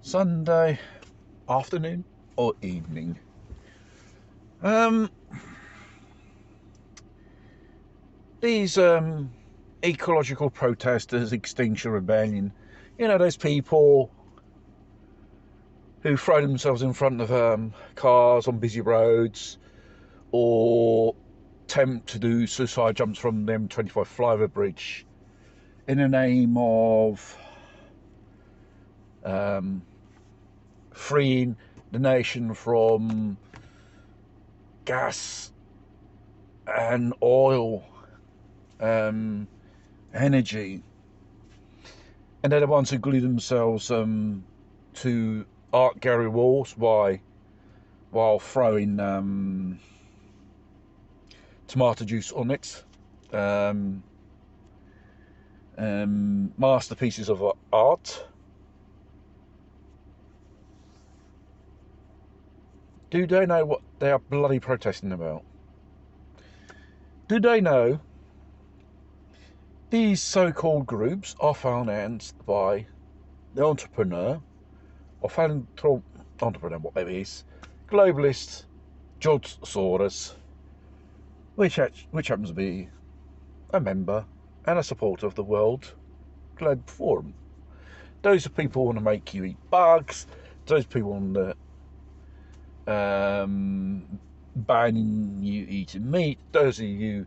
Sunday afternoon or evening. Um, these ecological protesters, Extinction Rebellion, those people who throw themselves in front of cars on busy roads or attempt to do suicide jumps from the M25 flyover bridge in the name of freeing the nation from gas and oil energy, and they're the ones who glue themselves to art gallery walls while throwing tomato juice on it, masterpieces of art. Do they know what they are bloody protesting about? Do they know these so-called groups are financed by the entrepreneur or entrepreneur, whatever it is, globalist George Soros, which happens to be a member and a supporter of the World Globe Forum. Those are people who want to make you eat bugs. Those people want to banning you eating meat. They're the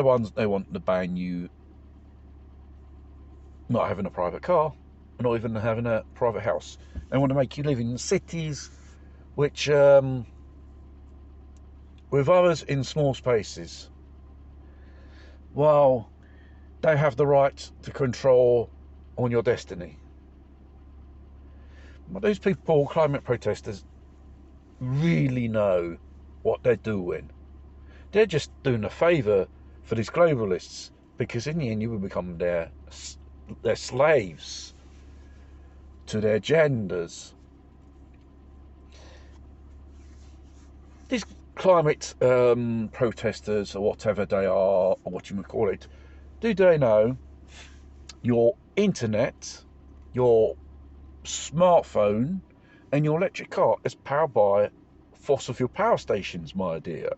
ones they want to ban you not having a private car, not even having a private house. They want to make you live in cities which with others in small spaces, while they have the right to control on your destiny. But those people, climate protesters, really know what they're doing. They're just doing a favour for these globalists, because in the end you will become their slaves to their genders. These climate protesters, or whatever they are, or what you would call it, do they know your internet, your smartphone and your electric car is powered by fossil fuel power stations, my dear?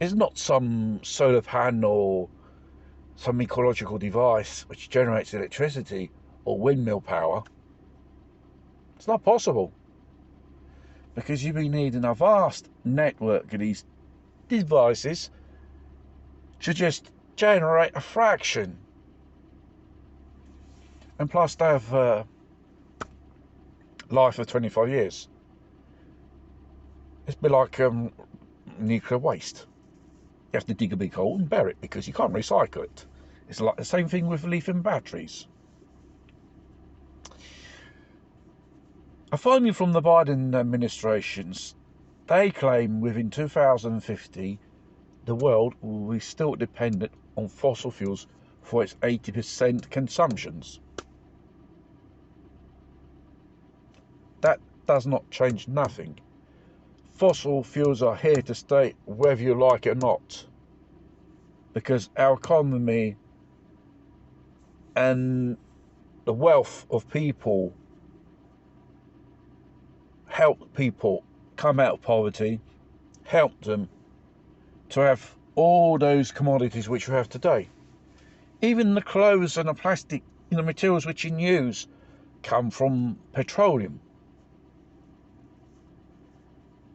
It's not some solar panel, some ecological device which generates electricity or windmill power. It's not possible, because you'll be needing a vast network of these devices to just generate a fraction. And plus they have a life of 25 years. It's a bit like nuclear waste. You have to dig a big hole and bury it because you can't recycle it. It's like the same thing with lithium batteries. A finding from the Biden administrations, they claim within 2050 the world will be still dependent on fossil fuels for its 80% consumptions. That does not change nothing. Fossil fuels are here to stay whether you like it or not, because our economy and the wealth of people help people come out of poverty, help them to have all those commodities which we have today. Even the clothes and the plastic, the materials which you use come from petroleum.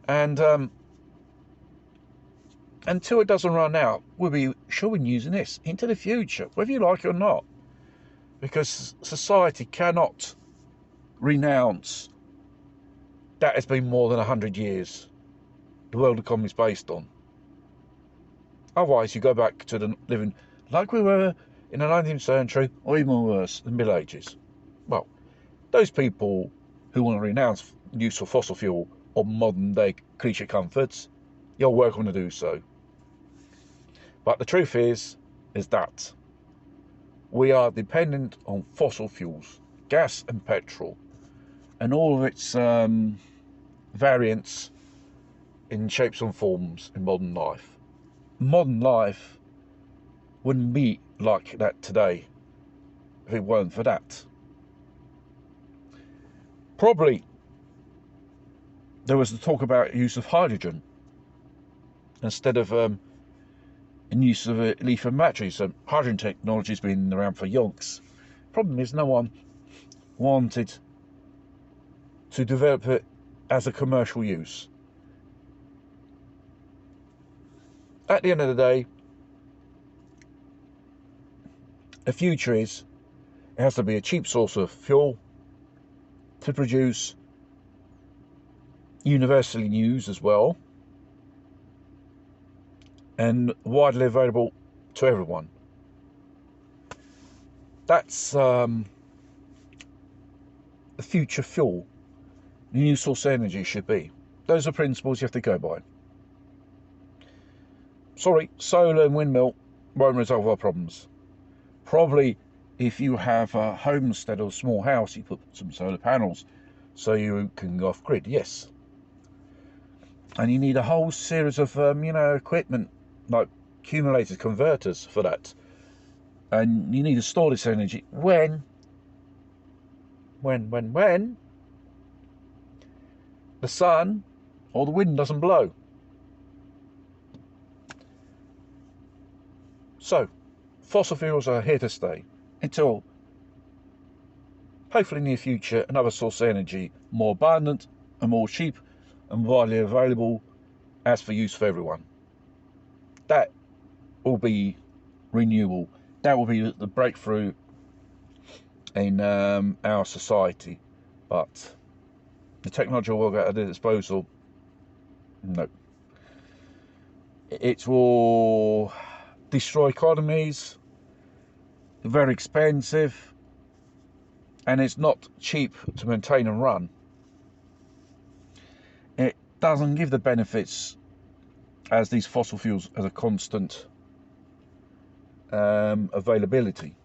And until it doesn't run out, we'll be using this into the future, whether you like it or not, because society cannot renounce that has been more than 100 years the world economy is based on. Otherwise you go back to the living like we were in the 19th century, or even worse, the Middle Ages. Well, those people who want to renounce the use of fossil fuel or modern day creature comforts, you're welcome to do so. But the truth is that we are dependent on fossil fuels, gas and petrol, and all of its variants in shapes and forms in modern life. Modern life wouldn't be like that today if it weren't for that. Probably there was the talk about use of hydrogen instead of in use of lithium batteries. So hydrogen technology has been around for yonks. Problem is, no one wanted to develop it as a commercial use. At the end of the day, the future is it has to be a cheap source of fuel to produce, universally used as well, and widely available to everyone. That's the future fuel. The new source of energy should be. Those are principles you have to go by. Sorry, solar and windmill won't resolve our problems. Probably if you have a homestead or a small house, you put some solar panels so you can go off grid, yes. And you need a whole series of equipment like accumulators, converters for that. And you need to store this energy when the sun or the wind doesn't blow. So, fossil fuels are here to stay until, hopefully near future, another source of energy, more abundant and more cheap and widely available as for use for everyone. That will be renewable. That will be the breakthrough in our society. But the technology will get at their disposal. No. It will destroy economies, very expensive, and it's not cheap to maintain and run. It doesn't give the benefits as these fossil fuels as a constant availability.